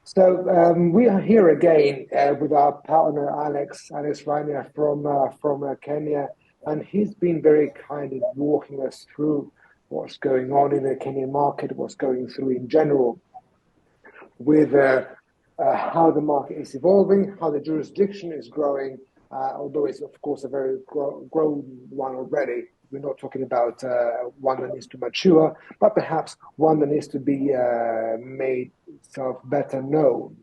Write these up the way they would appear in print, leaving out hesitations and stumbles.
So we are here again with our partner Alex Rainer from Kenya, and he's been very kind in walking us through what's going on in the Kenyan market, what's going through in general, with how the market is evolving, how the jurisdiction is growing, although it's of course a very grown one already. We're not talking about one that needs to mature, but perhaps one that needs to be made itself better known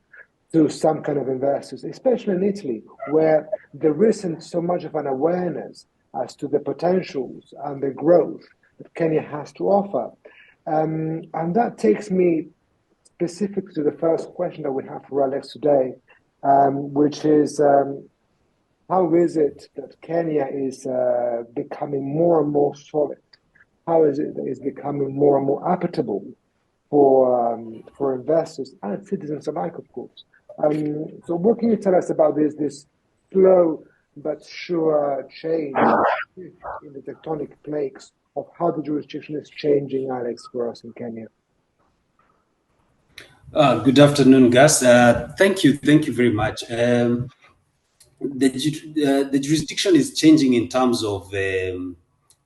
to some kind of investors, especially in Italy, where there isn't so much of an awareness as to the potentials and the growth that Kenya has to offer. And that takes me specific to the first question that we have for Alex today, which is how is it that Kenya is becoming more and more solid? How is it that it's becoming more and more applicable for investors and citizens alike, of course? So what can you tell us about this slow but sure change in the tectonic plates of how the jurisdiction is changing, Alex, for us in Kenya? Good afternoon, Gus. Thank you very much. The jurisdiction is changing in terms of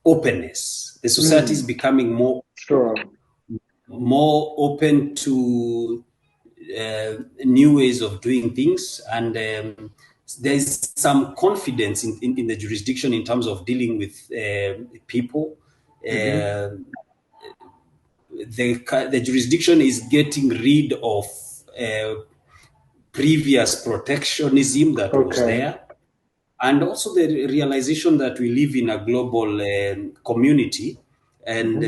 openness. The society is becoming more open to new ways of doing things, and there's some confidence in the jurisdiction in terms of dealing with people. The jurisdiction is getting rid of previous protectionism that was there, and also the realization that we live in a global community, and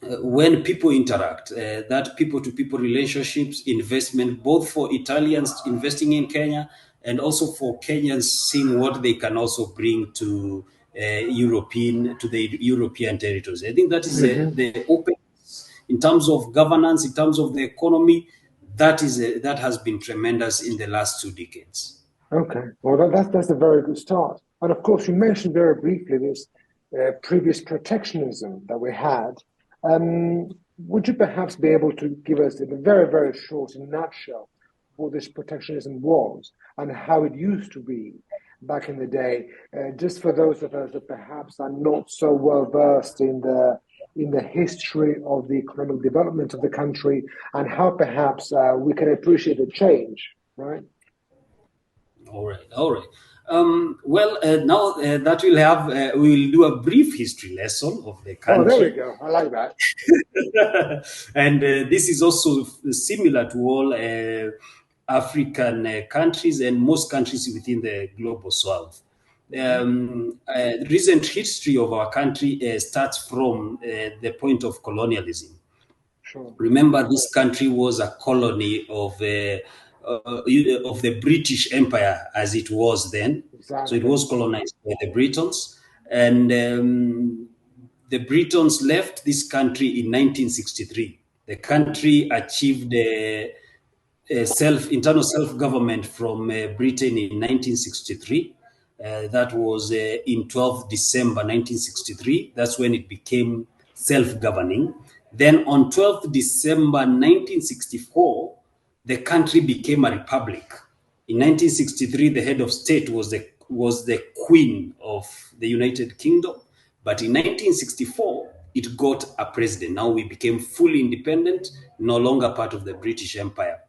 when people interact, that people-to-people relationships, investment, both for Italians investing in Kenya and also for Kenyans seeing what they can also bring to the European territories. I think that is the openness in terms of governance, in terms of the economy. That has been tremendous in the last 2 decades. Okay, well that's a very good start. And of course, you mentioned very briefly this previous protectionism that we had. Would you perhaps be able to give us in a very, very short, in a nutshell, what this protectionism was and how it used to be back in the day, just for those of us that perhaps are not so well versed in the history of the economic development of the country and how perhaps we can appreciate the change, right? All right. Now that we'll do a brief history lesson of the country. Oh, there we go. I like that. And this is also similar to all African countries and most countries within the global south. Recent history of our country starts from the point of colonialism. Sure. Remember, this country was a colony of the British Empire as it was then. Exactly. So it was colonized by the Britons. And the Britons left this country in 1963. The country achieved internal self-government from Britain in 1963. That was in 12 December 1963. That's when it became self-governing. Then on 12th December 1964, the country became a republic. In 1963, the head of state was the Queen of the United Kingdom. But in 1964, it got a president. Now we became fully independent, no longer part of the British Empire.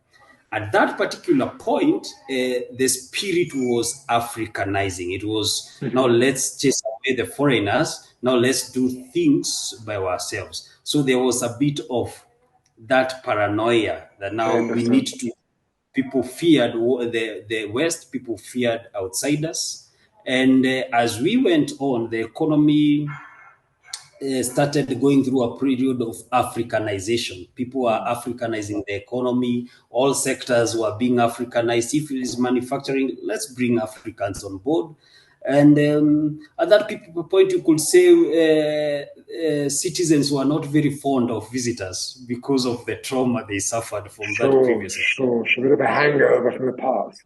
At that particular point, the spirit was Africanizing. It was, now let's chase away the foreigners. Now let's do things by ourselves. So there was a bit of that paranoia that now we need to, people feared the West, people feared outsiders. And as we went on, the economy started going through a period of Africanization. People were Africanizing the economy. All sectors were being Africanized. If it is manufacturing, let's bring Africans on board. And at that point, you could say citizens were not very fond of visitors because of the trauma they suffered from that previous. Sure. A bit of a hangover from the past.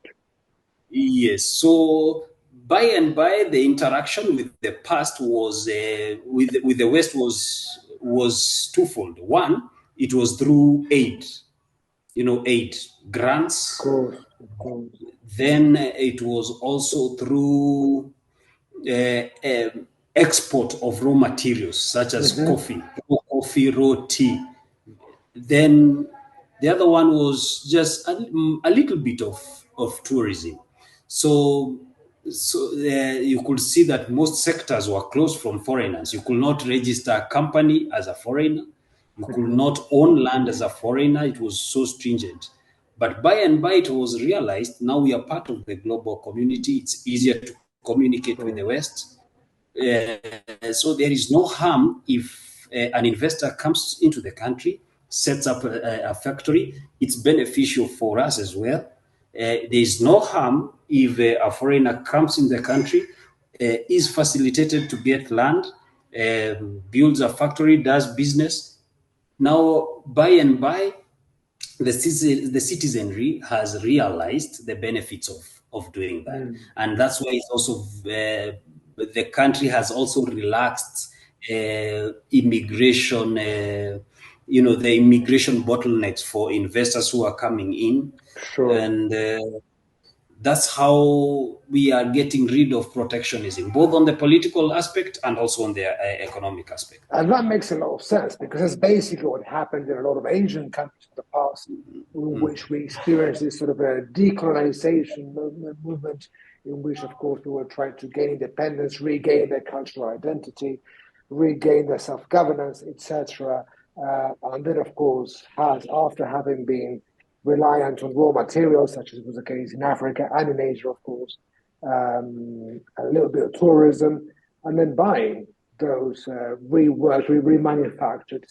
Yes. So by and by, the interaction with the past was with the West was twofold. One, it was through aid. aid, grants. Of course. Then it was also through export of raw materials such as coffee, raw tea. Then the other one was just a little bit of tourism. So you could see that most sectors were closed from foreigners. You could not register a company as a foreigner. You could not own land as a foreigner. It was so stringent. But by and by, it was realized now we are part of the global community. It's easier to communicate with the West. So there is no harm if an investor comes into the country, sets up a factory. It's beneficial for us as well. There is no harm if a foreigner comes in the country, is facilitated to get land, builds a factory, does business. Now, by and by, the citizenry has realized the benefits of doing that. And that's why it's also the country has also relaxed immigration, the immigration bottlenecks for investors who are coming in. Sure. And that's how we are getting rid of protectionism, both on the political aspect and also on the economic aspect. And that makes a lot of sense, because that's basically what happened in a lot of Asian countries in the past, in which we experienced this sort of a decolonization movement, in which, of course, we were trying to gain independence, regain their cultural identity, regain their self-governance, etc. And then, of course, after having been reliant on raw materials, such as was the case in Africa and in Asia, of course, a little bit of tourism, and then buying those reworked, remanufactured